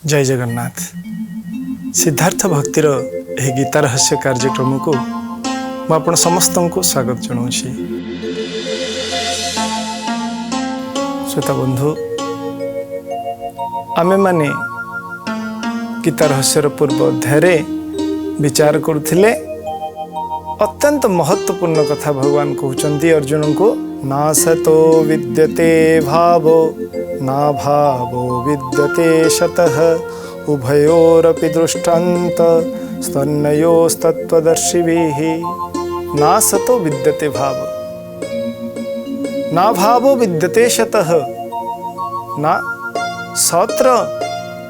जय जगन्नाथ। सिद्धार्थ भक्तिर यह गीता रहस्य कार्यक्रम को मुझे समस्त को स्वागत जनाऊँ। श्रोता बंधु, आमे माने गीता रहस्यर पूर्व अध्याय विचार करुथिले अत्यंत महत्वपूर्ण कथा भगवान कहते अर्जुन को, ना सतो विद्यते भावो ना भावो विद्यते शतः उभयोरपि दृष्टान्त स्तन्नयोस्तत्त्वदर्शिभिः। ना सतो विद्यते भाव ना भावो विद्यते शतः। ना सत्र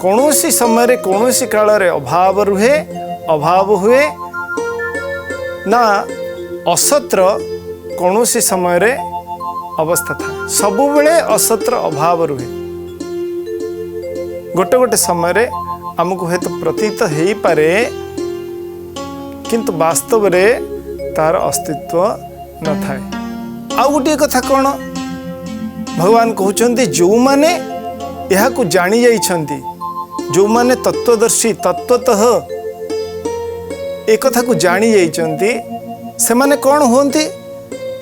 कौनसी समय कौनसी काल रे अभाव रुहे अभाव हुए, ना असत्र कौनसी समय रे अवस्था था। सबु बेले असत्र अभाव रुहे। गोटे गोटे समय रे आमको हेतु प्रतीत हो पारे, किंतु वास्तव रे तार अस्तित्व न थाए। आउ गोटे कथा कौन, भगवान कहते जो माने यह को जानी जाइछंती, जो माने तत्वदर्शी तत्वतः एक कथा को जानी जाइछंती, से माने कौन होंती,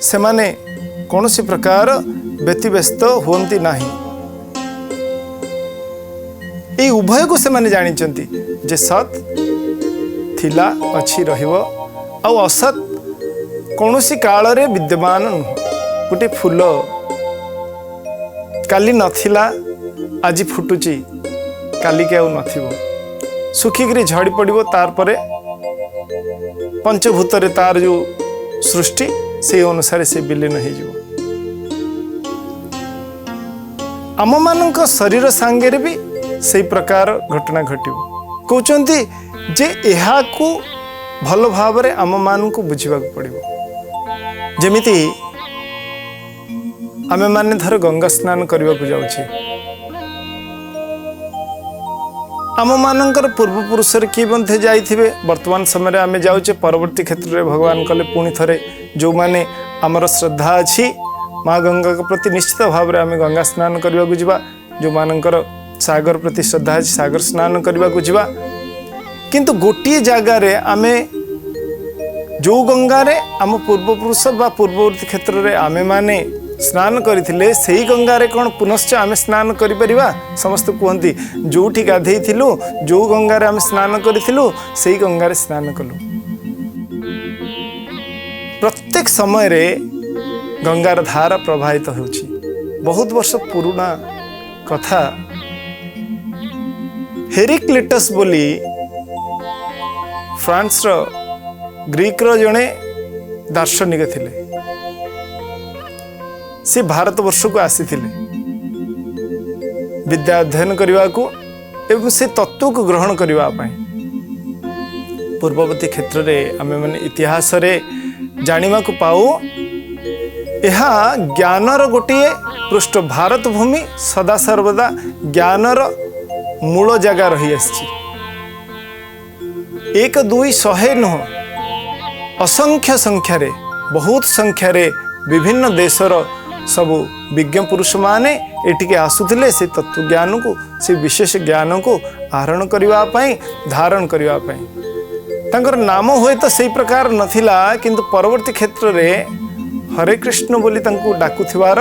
से माने कौनसी प्रकार व्यतिव्यस्त होंती नहीं। ये उभय को से माने जानी चंती जे सत थिला अच्छी रहिबो आ असत कौनसी काल रे विद्यमान नुह। गोटे फूल काली नथिला आज फुटुची, काली के आउ नथिबो, सुखिकी झड़ी पड़िबो, तार परे पंचभूत रे तार जो सृष्टि से अनुसार से विलीन हो जाए। आम मान शरीर सांगे भी से प्रकार घटना घटो। कहते जे यहाँ को भल भाव रे आम मान को बुझा पड़ो। जमिति आमे माने धर गंगा स्नान करने को जाऊे, आम मानकर पूर्वपुरुष किए बंधे जाइथिबे, वर्तमान समय रे आमे जाउचे, परवर्ती क्षेत्र में भगवान कले पुणी थरे जो माने आमर श्रद्धा अच्छी माँ गंगा के प्रति निश्चित भाव में आमे गंगा स्नान करने को जिबा, जो मानकर सागर प्रति श्रद्धा अच्छी सागर स्नान करने को जिबा। किंतु गोटे जगार आमे जो गंगा रे आम पूर्वपुरुष बा पूर्ववर्ती क्षेत्र में आमे माने स्नान करथिले, सेही गंगा रे कौन पुनश्च आमे स्नान करि परिबा? समस्त कहती जोठी गाधई थिलु, जो गंगा रे आमे स्नान करिथिलु, सेही गंगा रे स्नान कलु। प्रत्येक समय रे गंगार धारा प्रवाहित होउछि। बहुत वर्ष पुराना कथा, हेराक्लिटस बोली फ्रांस रो ग्रीक रो जणे दार्शनिक थिले। से भारत वर्ष को आसी विद्या अध्ययन करने को एवं से तत्व को ग्रहण करने। पूर्ववर्ती क्षेत्र में आम मैंने इतिहास रे जानिबा को पाऊ, यह ज्ञानर गोटे पृष्ठ। भारत भूमि सदा सर्वदा ज्ञानर मूल जगह रही आसी। एक दुई शहे नुह, असंख्य संख्यार बहुत संख्यार विभिन्न देशर सबु विज्ञ पुरुष माने एटिके आसुथिले से तत्व ज्ञान को, से विशेष ज्ञान को आहरण करने, धारण करने। तांकर नाम हुए तो सही प्रकार नथिला, किंतु परवर्ती क्षेत्र रे हरे कृष्ण बोली तांको डाकुथिबार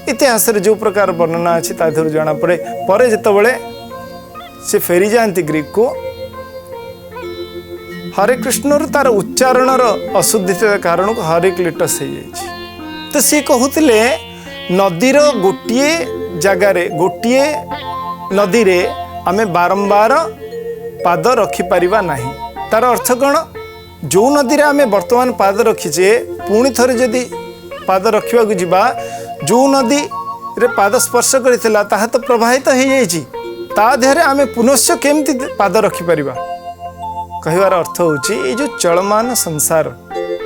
इतिहास रे जो प्रकार वर्णना अछि ताधर जाना पड़े। परे जेतबेले से फेरी जाती ग्रीक को, हरे कृष्ण तार उच्चारणर अशुद्धिता कारण को हेराक्लिटस हो जाइछि। तो सी कहते नदीर गोटे जगार गोटे नदी रे आमे बारंबार पाद रखिपारिबा नहीं। तार अर्थ कौन, जो नदी रे आमे वर्तमान पाद रखीचे पुणी थरे जदि पाद रखा जीवा, जो नदी रे पाद स्पर्श करथिला ताहा तो प्रवाहित हो जाइछि, ता देहरे आमे पुनश्च केमती पाद रखिपारिबा। कहिवार अर्थ होची ये जो चलमान संसार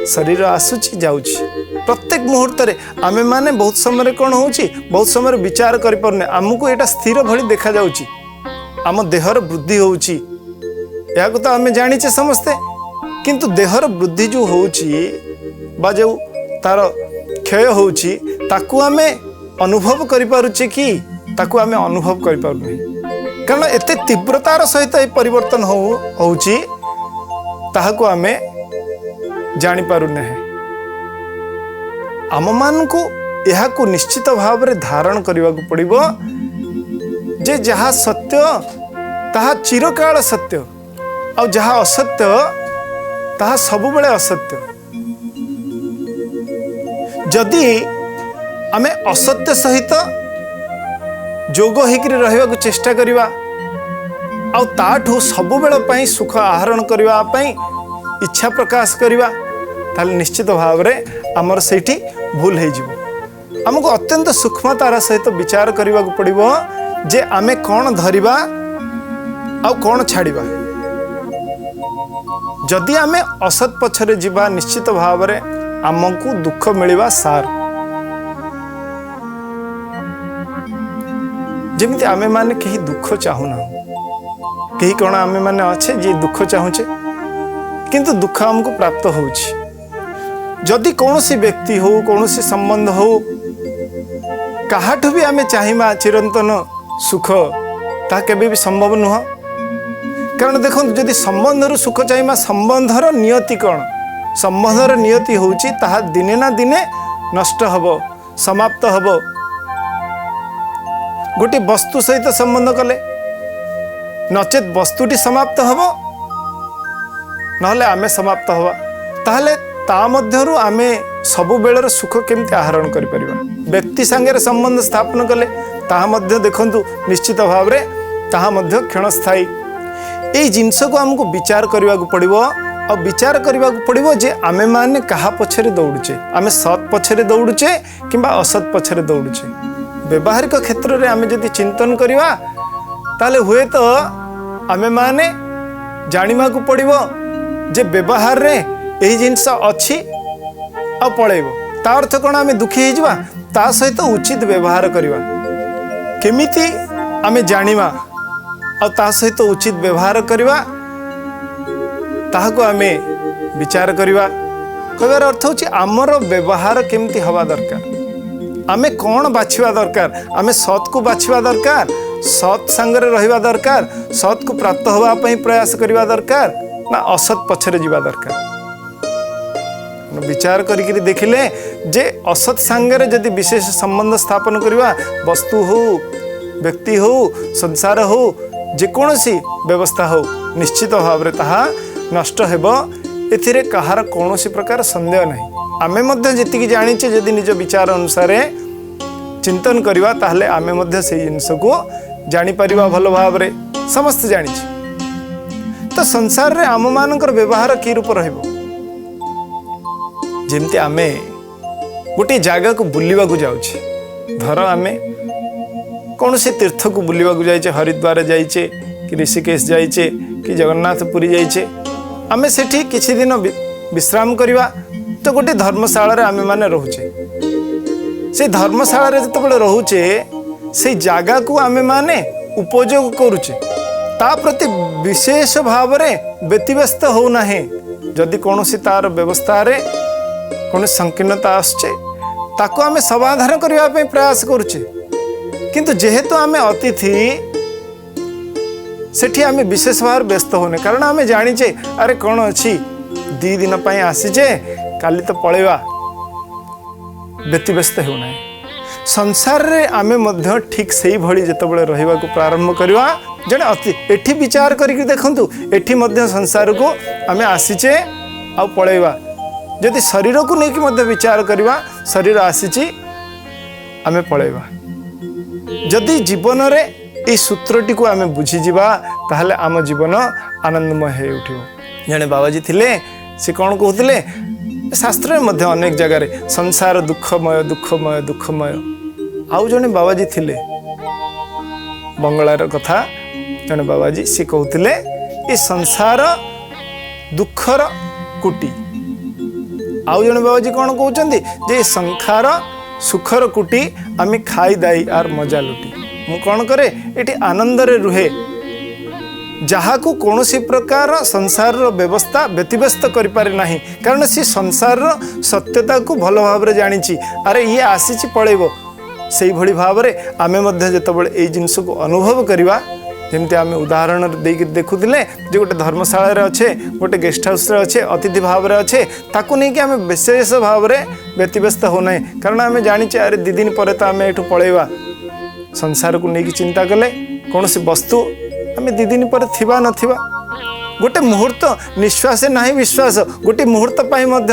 शरीर आसुची जाउची, प्रत्येक मुहूर्त रे आमे माने बहुत समय कौन होची, बहुत समय विचार करि परने, आमको एटा स्थिर भली देखा जाउची। आम देहर वृद्धि होची, या को तो आमे जानिचे समस्ते, किंतु देहर वृद्धि जो होची बा जो तार क्षय होची, ताकू आमे अनुभव करि पारुचे कि ताकू आमे अनुभव करि पारु नहीं। कारण एत तीव्रतार सहित ये परिवर्तन होउची ताहाको आमे जानी पारु नहीं। आम मान को यह को निश्चित भाव में धारण करने को पड़िबो जे जहा सत्य ताहा चिरकाल सत्य और जहा असत्य ताहा सबुबले असत्य। जदि आमे असत्य सहित जोग होकर रहिबा को चेष्टा करिबा आ ताठू सबुबेल पई सुख आहरण करबा पई इच्छा प्रकाश करिबा ताले निश्चित भाव में आमर सेठी भूल हो जिवो। हमको अत्यंत सूक्ष्मतार सहित विचार करने को पड़िबो जे आमे कौन धरिबा आ कौन छाड़िबा। जदि आमे असत पछरे जिबा निश्चित भाव में आमको दुख मिलिबा सार। जेमिति आमे माने कहीं दुख चाहूना कहीं कौन आमे माने अच्छे जे दुख चाहूचे किंतु दुख हमको प्राप्त होउछि। जदि कौन सी व्यक्ति हो कौन सी संबंध हो काहाठू भी आमे चाहिमा चिरंतन सुख ता केबे भी संभव नुह। कारण देखो जदि संबंध रु सुख चाहिमा संबंधर नियति कौन संबंधर नियति होउछि ताहा दिने ना दिने नष्ट हबो समाप्त हबो। गोटे वस्तु सहित संबंध कले नचेत वस्तुटी समाप्त हबो नहले आमे समाप्त हवा ताहले ता मध्यरु आमे सबु बेलर सुख केमति आहरण करि परिबा। व्यक्ति संगे संबंध स्थापन कले ताहा मध्य देखंतु निश्चित भाव रे ताहा मध्य क्षणस्थायी। एई जिंस को हमको विचार करबा को पड़िबो और विचार करबा को पड़िबो जे आमे माने कहा पछरे दौड़ुचे आमे सत पछरे दौड़ुचे किंबा असत पछरे दौड़ुचे। व्यवहारिक क्षेत्र रे आमे जदि चिंतन करिवा ताले हुए तो आमे माने जानिमा को पड़िबो जे व्यवहार रे यही जिनस अच्छी आ पलैब ता अर्थ कौन आम दुखी हो ता सहित उचित व्यवहार करवा केमिति आम जानिमा आ ता सहित उचित व्यवहार करवा ताहाको आमे विचार करवा। कहबार अर्थ होची आमर व्यवहार केमिति हवा दरकार आमे कौन बाछिवा दरकार आमे सत को बाछिवा दरकार सत संगरे रहिबा दरकार सत को प्राप्त होबा पई प्रयास करवा दरकार ना असत पछरे जीवा दरकार। विचार करिकरी देखिले जे असत सांगरे जदि विशेष संबंध स्थापन करवा वस्तु हो व्यक्ति हो संसार हो जेकोसी व्यवस्था हो निश्चित भाव में ताहा नष्ट हेबो एथिरे कहार कौनसी प्रकार संदेह नहीं। आमे मध्य जेतिकी जानिचे जदि निज विचार अनुसार चिंतन करवा ताहले आमे मध्य से जिनिस को जानी परिबा भल भाव रे समस्त जानिचे। तो संसार रे आम मानकर व्यवहार की रूप रहिबो जेमती आमे गोटे जगह को बुलवा को जाउछे धर आमे कौन से तीर्थ को बुलवा को जाइए हरिद्वार जाइए कि ऋषिकेश जाइए कि जगन्नाथपुरी जाइए आमे सेठी किछि दिन विश्राम करवा तो गोटे धर्मशाला आमे माने रोचे से धर्मशाला जिते रोचे से जगह को आमे माने उपयोग करुचे ता प्रति विशेष भाव में व्यतिव्यस्त होना है। जदि कौन सी तार व्यवस्था रे कौन संकीर्णता आसचे ताको आमे समाधान करने प्रयास करुचे किंतु जेहेतु आमे अतिथि सेठी आमे विशेष भाव व्यस्त होने कारण आमे जानिचे अरे कौन अच्छी 2 दिन पाई आसीचे काली तो पलैवा व्यतिव्यस्त होना है। संसार रे आमे मध्य ठीक से भली जेतबेले रहिबा को प्रारंभ करवा जने अति एठी विचार करिक देखंतु एठी मध्य संसार को आमे आसीचे आ पलैवा जदि शरीर को लेकिन मध्य विचार करवा शरीर आसीची आमे पलैवा। जदि जीवन रे ई सूत्रटी को आमे बुझी जिबा ताहले आम जीवन आनंदमय हे उठिबो। जने बाबाजी थिले से कौन कहते शास्त्र में अनेक जगह रे संसार दुखमय दुखमय दुखमय आउ जने बाबाजी थिले बंगलार कथा जने बाबाजी से कहते ये संसार दुखर कुटी आउ जने बाबाजी कौन कहते जे संसार सुखर कुटी आमी खाई दाई आर मजा लुटी मु कौन करे ये आनंद रे रुहे जहाँ को कौन सी प्रकार संसार व्यवस्था व्यतिव्यस्त कर पारे नहीं कारण सी संसार सत्यता को भल भाव जानी अरे ये आसी पलैब से भली भाव में आमे मध्य जितेबाला ये जिनस को अनुभव करवा जमती आम उदाहरण देखुले जो गोटे धर्मशाला अच्छे गोटे गेस्ट हाउस अच्छे अतिथि भाव में अच्छे ताकू नहीं कि आम विशेष भाव में व्यतीव्यस्त होना कारण आम जाचे अरे 2 दिन पर तो आम यू पलैवा संसार को लेकिन चिंता कले कौन सी वस्तु आम 2 दिन पर थिबा नथिबा गोटे मुहूर्त निश्वास ना विश्वास गोटे मुहूर्त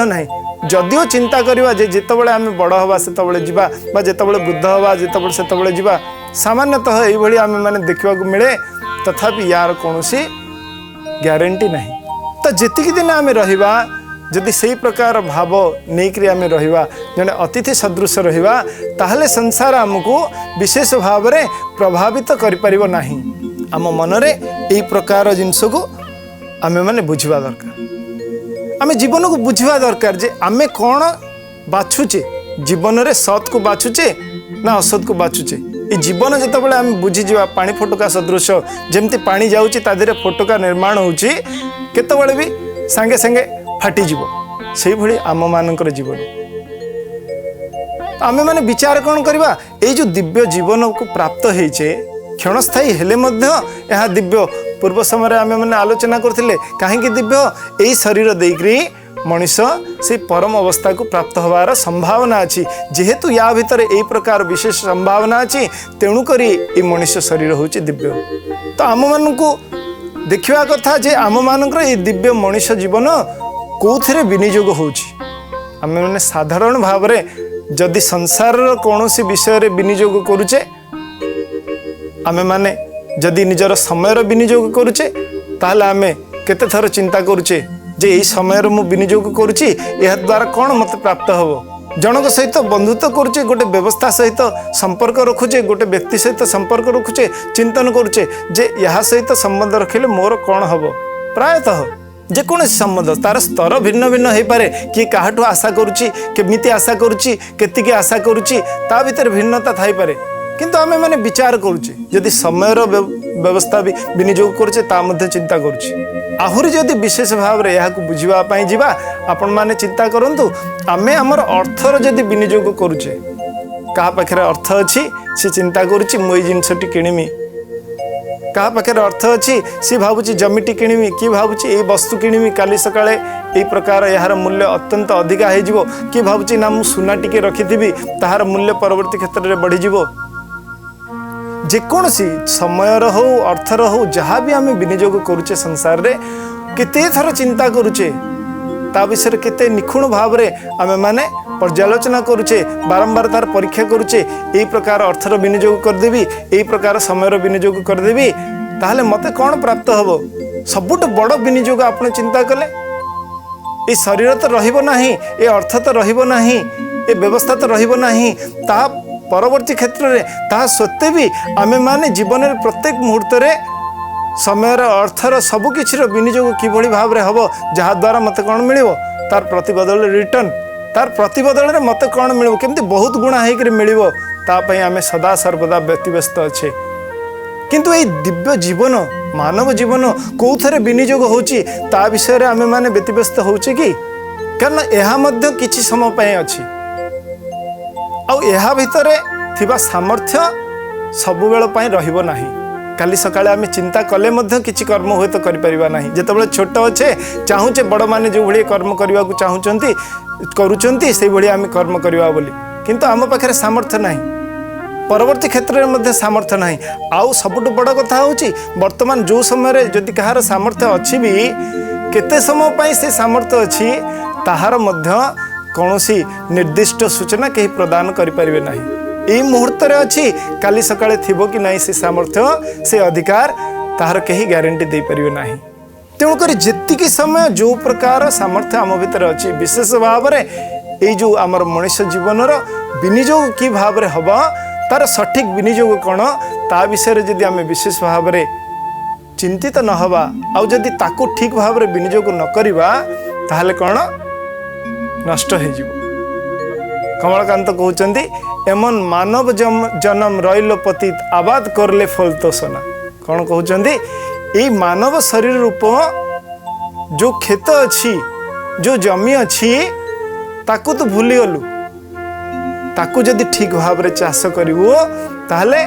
ना जदिओ चिंता करवा जितेबाला आम बड़ हवा से जीवा जितेबाला वृद्ध हवा जितेबाला से जीवा सामान्यतः ये आम मैंने देखा मिले तथापि यार कौन ग्यारंटी ना तो जी दिन आम रहा जदि से प्रकार भाव नहीं आम रहा जड़े अतिथि सदृश रहा ताहले संसार आमको विशेष भाव में प्रभावित कर ना आम मनरे यही प्रकार जिनस को आम मैंने बुझा दरकार आम जीवन को बुझा दरकार जे आम कौन बाछुचे जीवन में सत को बाछुचे ना असत को बाछुचे ये जीवन जितेबाला आम बुझीजा पानी फोटका सदृश जमती पानी जाऊँगी ता देहरे फोटका निर्माण होची केतबेले भी सांगे सांगे फाटिज से भली आम मानकर जीवन आम मैंने विचार कौन करवा ये जो दिव्य जीवन को प्राप्त होइछे क्षणस्थायी हेले मध्य यह दिव्य पूर्व समय आम मैंने आलोचना करथिले कहीं दिव्य यही शरीर देकरी मनीष से परम अवस्था को प्राप्त होवार संभावना अच्छी जेहेतु या भितर यही प्रकार विशेष संभावना अच्छी तेणुक ये मनुष्य शरीर होची दिव्य तो आम मान को देखा कथा जे आम मानकर ये दिव्य मनुष्य जीवन कौन विनियोग होची आम मैंने साधारण भाव में जदि संसार कौन विषय विनियोग करुचे आम मैंने जदि निजर समय विनियोग करुचे ताहले आमे केते थर चिंता करुचे जे यही समय मु विनियोग करुची यह द्वारा कौन मत प्राप्त हम जनक सहित बंधुत्व करुचे गोटे व्यवस्था सहित संपर्क रखुचे गोटे व्यक्ति सहित संपर्क रखुचे चिंतन करुचे जे यह सहित संबंध रखिले मोर कौन हम प्रायतः जेकोसी संबंध तार स्तर भिन्न भिन्न हो पारे किए काहाठू आशा करुची केमिति आशा करुची केतिकी आशा करुची ता भीतर भिन्नता थाई पारे किंतु आमे माने विचार करुचे यदि समय व्यवस्था भी विनियोग करुचे ता मध्य चिंता करुचे आहुरी जदि विशेष भाव में यह बुझापी जीवा आपण माने चिंता करंतु आमे हमर अर्थर जदि विनियोग करुचे क्या पाखे अर्थ अच्छी सी चिंता करुची मु जिनसटी किणमी क्या पाखे अर्थ अच्छी सी भावुची जमीटी किणमी कि भावुची ये वस्तु किणमी काली सकाळे यही प्रकार यार मूल्य अत्यंत अधिका हो कि भावुची ना मु सुना टिके रखी ताहार मूल्य परवर्ती क्षेत्र में बढ़ीज जेकोसी समय हो अर्थर हो जहाँ भी आम विनियोग करुचे संसार रे केते थर चिंता करुचे ता विषय केते निखुण भाव में आम मैंने पर्यालोचना करुचे बारंबार तार परीक्षा करुचे यही प्रकार अर्थर विनियोग करदेवी यही प्रकार समय विनियोग करदेवी ताहले मते कौन प्राप्त हम सबुठ बड़ विनियोग आपने चिंता कले ये शरीर तो रहिबो नाही ये अर्थ तो रहिबो नाही ये व्यवस्था तो रहिबो नाही ता परवर्ती क्षेत्र में ता सत्वे भी आमे माने जीवन प्रत्येक मुहूर्त रे समय अर्थर सबकिछ विनियोग किभली भाव में हम जहाँ द्वारा मत कौन मिल तार प्रतिबदल रिटर्न तार प्रतिबदल मत कौन मिल केमती बहुत गुणा होकर मिल तापाई आमे सदा सर्वदा व्यतीव्यस्त अच्छे किंतु ये दिव्य जीवन मानव जीवन कौथरे विनियोग होची ता विषय आमे माने व्यतीव्यस्त होचे कि कारण यह मध्य किछि समय पय अछि आ भितर थिबा सामर्थ्य सबुबेल पय रहिबो नाही काली सकाळे आमे चिंता कले मध्य किछि कर्म हुए तो करि परिबा नाही जेतेबेले छोट अच्छे चाहूचे बड़ माने जो भली कर्म करबा को चाहूचंती करूचंती से भली आमे कर्म करबा बोली किंतु आम पाखरे सामर्थ्य नाही परवर्ती क्षेत्र में सामर्थ्य ना आउ सबुठ बड़ कथा हूँ वर्तमान जो समय जदि कहार सामर्थ्य अच्छी भी केते समय पाई से सामर्थ्य अच्छी ताहार मध्य कौनसी निर्दिष्ट सूचना कहीं प्रदान करें ना यही मुहूर्त अच्छी काली सकाळे थिबो कि नहीं से सामर्थ्य से अधिकार ताहार कहीं ग्यारंटी दे पारिबे नाही तेणुक जेतिकी समय जो प्रकार सामर्थ्य आम भीतर अच्छी विशेष भाव में यही जो आमर मनुष्य जीवन विनियोग कि भाव में हम तार सठिक विनियोग कौन ता विषय जदि आम विशेष भाव में चिंतित न हवा आउ जदि ताकू ठीक भाव में विनियोग न करिबा ताहले कौन नष्ट हो जिवो। कमलकांत कहउचंदी एमन मानव जन्म रइल पतित आबाद करले फल तो सोना कौन कहउचंदी ये मानव शरीर रूप जो खेत अच्छी जो जमी अच्छी ताकू तो भूली गलु ताकू जदि ठीक भाव में चाष करिवो ताहले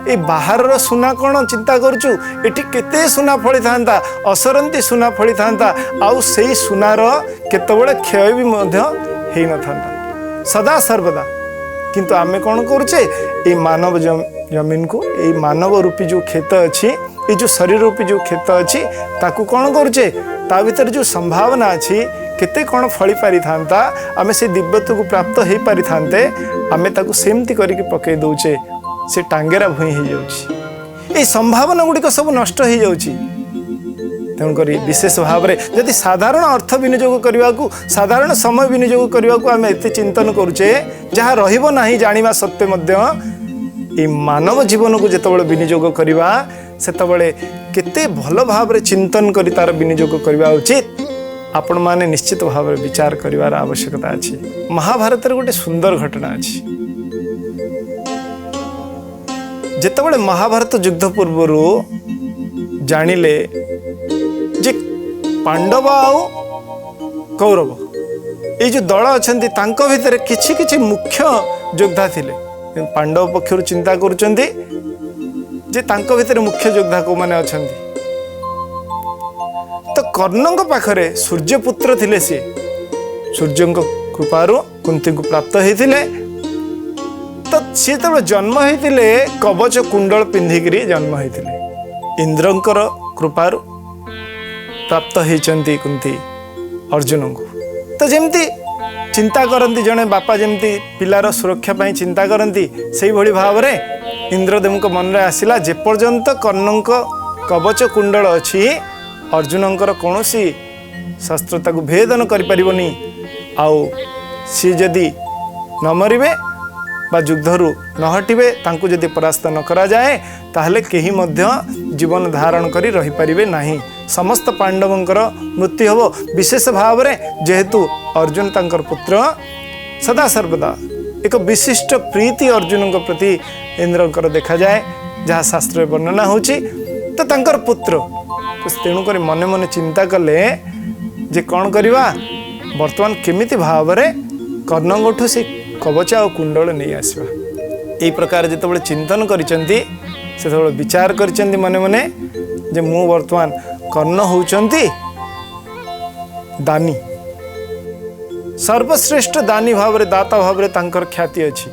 ए बाहर सुना कौन चिंता करुचु एठी केते सुना फली था असरंती सुना फली था आउ से सुनार केतबेले क्षय भी मध्य हेई न था सदा सर्वदा किंतु आमे कौन करुचे ए मानव जमीन को ए मानव रूपी जो खेत अच्छी ये जो शरीर रूपी जो खेत अच्छी ताकू कौन करुचे ता भीतर जो संभावना अच्छी केते कौन फली पारि था आमे से दिव्यत्व को प्राप्त हो पारि थांते आमे ताकू सेमती करके पकई दउचे से टांगेरा भूई हो जाउची ए संभावना गुड़िक सब नष्ट हो जाउची तेणुक विशेष भाव में जदि साधारण अर्थ विनियोग करने को साधारण समय विनियोग करने को आम एत चिंतन करुचे जहाँ रहिबो नाही जानिबा सत्वे मध्य ए मानव जीवन को जितेबाला विनियोग करवा सेतबेले केते भल भाव में चिंतन करी तार विनियोग करवा उचित आपण माने निश्चित भाव में विचार करिवार आवश्यकता अछि। महाभारत गोटे सुंदर घटना अछि जेतेबाला महाभारत युद्ध पूर्व जानिले जे पांडव आउ कौरव ये जो दल अच्छे तांको भितर किछि किछि मुख्य योद्धा थिले पांडव पक्षर चिंता करुचंदी जे तांको भितर मुख्य योद्धा को माने अछंती तो कर्णଙ୍କ पाखरे सूर्यपुत्र थिले सी सूर्यଙ୍କ कृपारु कुंती को प्राप्त होइथिले तो सी तब जन्म होइथिले कवच कुंडल पिंधिकरी जन्म होइथिले इंद्रंकर कृपारु प्राप्त होइचंती कुंती अर्जुन को तो जमती चिंता करती जड़े बापा जमती पिलार सुरक्षा पाई चिंता करती से भली भाव में इंद्रदेव को मन में आसला जेपर्यंत कर्णଙ୍କ कवच कुंडल अच्छी अर्जुनंकर कौन शस्त्रता को भेदन करिपरिबनी आउ सी जदि न मरिबे बा युद्धरु न हटिबे तांको जदि परास्त न करा जाए ताहले केही मध्य जीवन धारण करी रही परिबे नाही समस्त पांडवंकर मृत्यु होबो विशेष भाव में जेहेतु अर्जुन तांकर पुत्र सदा सर्वदा एक विशिष्ट प्रीति अर्जुन प्रति इंद्रंकर देखा जाए जहाँ शास्त्र वर्णना होची तो तांकर पुत्र तो तेणुक मने मने चिंता कले जे कौन करवा वर्तमान केमिति भाव में कर्णंगठू से कवच आ कुंडल नहीं आसवा यही प्रकार जिते चिंतन करिसेंती विचार करिसेंती मने मने जे मु वर्तमान कर्ण होउचंती दानी सर्वश्रेष्ठ दानी भाव में दाता भाव में तांकर ख्याति अच्छी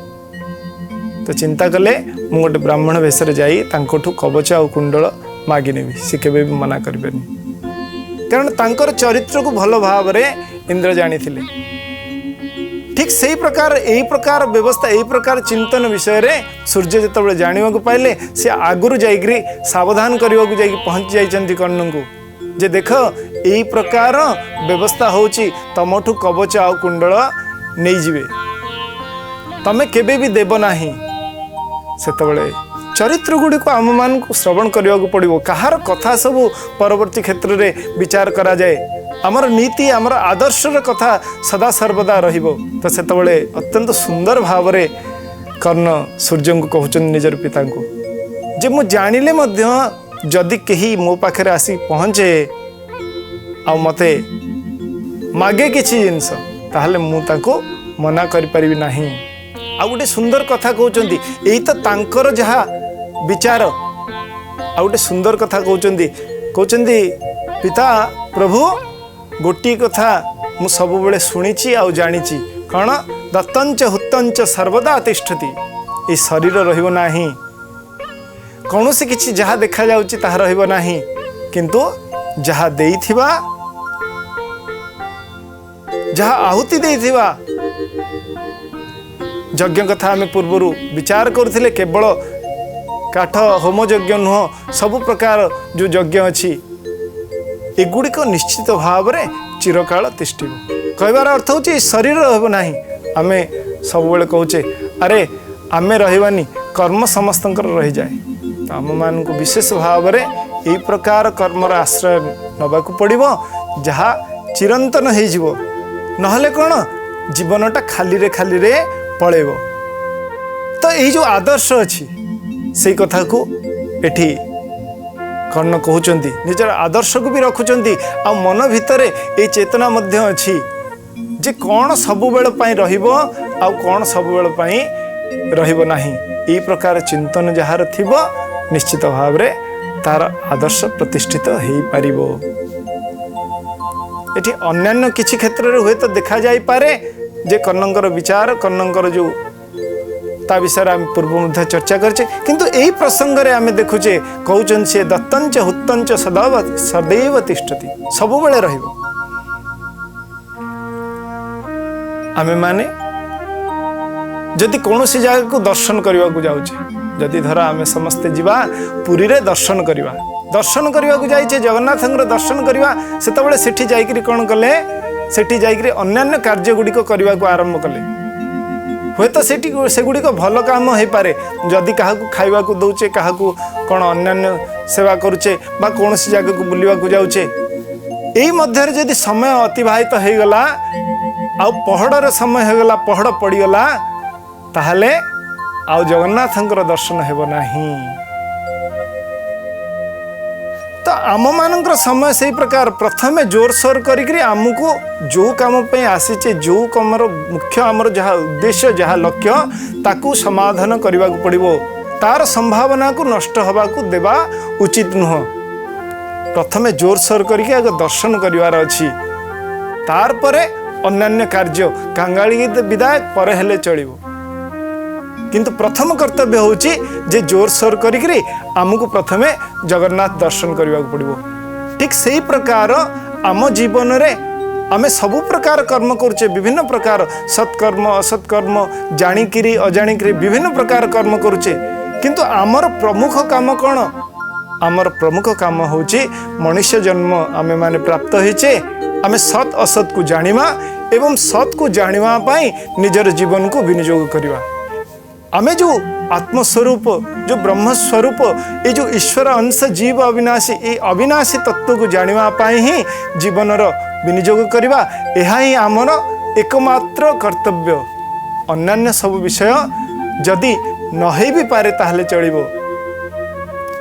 तो चिंता कले मु गोटे ब्राह्मण वेश जाई तांकोठू कवच आ कुंडल मागी नेबी से केबे भी मना करिबेनी कारण तांकर चरित्र को भल भाव में इंद्र जानी थिले ठीक से प्रकार यही प्रकार व्यवस्था यही प्रकार चिंतन विषय रे सूर्य जिते जाना पाइले से आगुरी जाइकरी सावधान करने को जाइक पहुँची जाइछंती कर्ण को जे देख यही प्रकार व्यवस्था होची तमठू कवच आ कुंडल नहीं जिवे तमे केबे भी देव नाही सेतबेले चरित्र गुड़िक आम मान को श्रवण करने को पड़ो कहार कथा सब परवर्ती क्षेत्र में विचार करा जाए आमर नीति आमर आदर्शर कथा सदा सर्वदा रहिबो तो सेतबेले अत्यंत सुंदर भाव में कर्ण सूर्य को कहउछन निजर पिता को जे मु जानिले मध्य जदि केही मो पाखरे आसी पहुँचे आ मते मागे किछि जिनस ताहले मु ताको मना करि परिबि नाही आ गोटे सुंदर कथा कहउछंती एई तो तांकर जहा विचार आ गोटे सुंदर कथा कहउछंती पिता प्रभु गोटी कथा मु सब बेले शुणिची आ जानिची कौन दत्तंच हुत्तंच सर्वदा तिष्ठति ए शरीर रहिबो नाही कौन से किछि जहा देखा जाउची ताहा रहिबो नाही किंतु जहा देइथिबा जहा आहुति देइथिबा यज्ञ कथा आम पूर्वर विचार करथिले केवल काठ होम यज्ञ नुह सब प्रकार जो यज्ञ अच्छी एगुड़िक निश्चित भाव में चिरकाल तिष्ठिब कहबार अर्थ होची शरीर रहिबो नाही आमे सब बेले कहूचे अरे आमे रहिबानी कर्म समस्तंकर रही जाए तो आम मान को विशेष भाव में यही प्रकार कर्मर आश्रय नबाकू पड़िबो जहा चिरंतन हो जिवो नहले कौन जीवनटा खाली रे पळेबो तो यही जो आदर्श अच्छी से कथा को एठी कर्ण कहउचंती निजर आदर्श को भी रखुचंती आ मन भितर ए चेतना मध्य अच्छी जे कौन सब बेल पाई रहिबो आ कौन सब बेल पाई रहिबो नाही यही प्रकार चिंतन जार थिबो निश्चित भाव रे तार आदर्श प्रतिष्ठित हो पारिबो। एठी अन्यान्य किछि क्षेत्र रे हुए तो देखा जाई पारे जे कर्णंकर विचार कर्णंकर जो ता विषय आम पूर्व मध्य चर्चा करछे, किंतु एही प्रसंग रे आमे देखुचे कहउचन से दत्तंच हुत्तंच सदैव तिष्ठति, सब बेले रहिबो। आमे माने जदि कौनसी जगह को दर्शन करने को जाऊे, जदि धर आम समस्ते जीवा पुरी रे दर्शन करवा को जाइए, जगन्नाथ दर्शन करवा से सेठी जाइकरी कौन कले, सेठी जाइकरी अन्यान्य कार्य गुड़िक करने को आरंभ कले। हुए तो से गुड़िक भल काम हो पारे, जदि क्या खावा को दौचे, क्या कौन अन्यान्य सेवा करुचे बा कौन सी जगह को बुलवा को जाऊे, यही मध्य जदि समय अतिवाहित हो गला आ पहड़र समय हो गला, पहड़ पड़गला, ताहले आउ जगन्नाथंकर दर्शन हेब नाही। तो आम मानकर समय से प्रकार प्रथमे जोर सोर करी आमको जो काम पे आसीचे, जो कमर मुख्य आमर जहाँ उद्देश्य जहाँ लक्ष्य ताकू समाधान करने को पड़िबो, तार संभावना को नष्ट हवा को देवा उचित नुह। प्रथमे जोर सोर करी आगे दर्शन करिवार अछि, तार परे अन्यान्य कार्य कांगाली विदाय परे हेले चलिबो, किंतु प्रथम कर्तव्य होची जे जोर सोर करी आमको प्रथमे जगन्नाथ दर्शन करने को पड़िबो। ठीक सही प्रकार आम जीवन रे आमे सबु प्रकार कर्म करुचे, विभिन्न प्रकार सत्कर्म असत्कर्म जानिकिरी अजानिकिरी विभिन्न प्रकार कर्म करुचे, किंतु आमर प्रमुख काम कौन? आमर प्रमुख काम होची मनुष्य जन्म आमे माने प्राप्त होइचे, आमे सत असत को जानिमा एवं सत को जानिमा पाई निजर जीवन को विनियोग करिवा। आमे जो आत्मस्वरूप जो ब्रह्म स्वरूप ये जो ईश्वर अंश जीव अविनाशी, ये अविनाशी तत्व को जानिवा पाई ही जीवन विनियोग करिवा, यह ही आमर एकमात्र कर्तव्य। अन्यान्य सब विषय जदि नहे भी पारे ताहले चलिबो,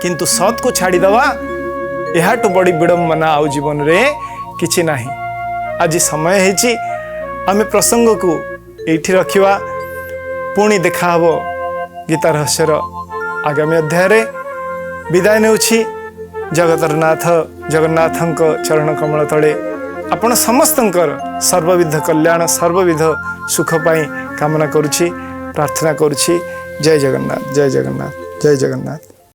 किंतु सत को छाड़ीदवा यह तो बड़ी विडंबना आउ जीवन रे किछि नाही। आज समय हेछि आमे प्रसंग को एठी रखिवा, पुणी देखा हबो गीता रहस्यर आगामी अध्याय रे। विदाय नेउछि जगतरनाथ जगन्नाथंक चरण कमल तले आपण समस्तंकर सर्वविध कल्याण सर्वविध सुख पाई कामना करुछि, प्रार्थना करुछि। जय जगन्नाथ, जय जगन्नाथ, जय जगन्नाथ।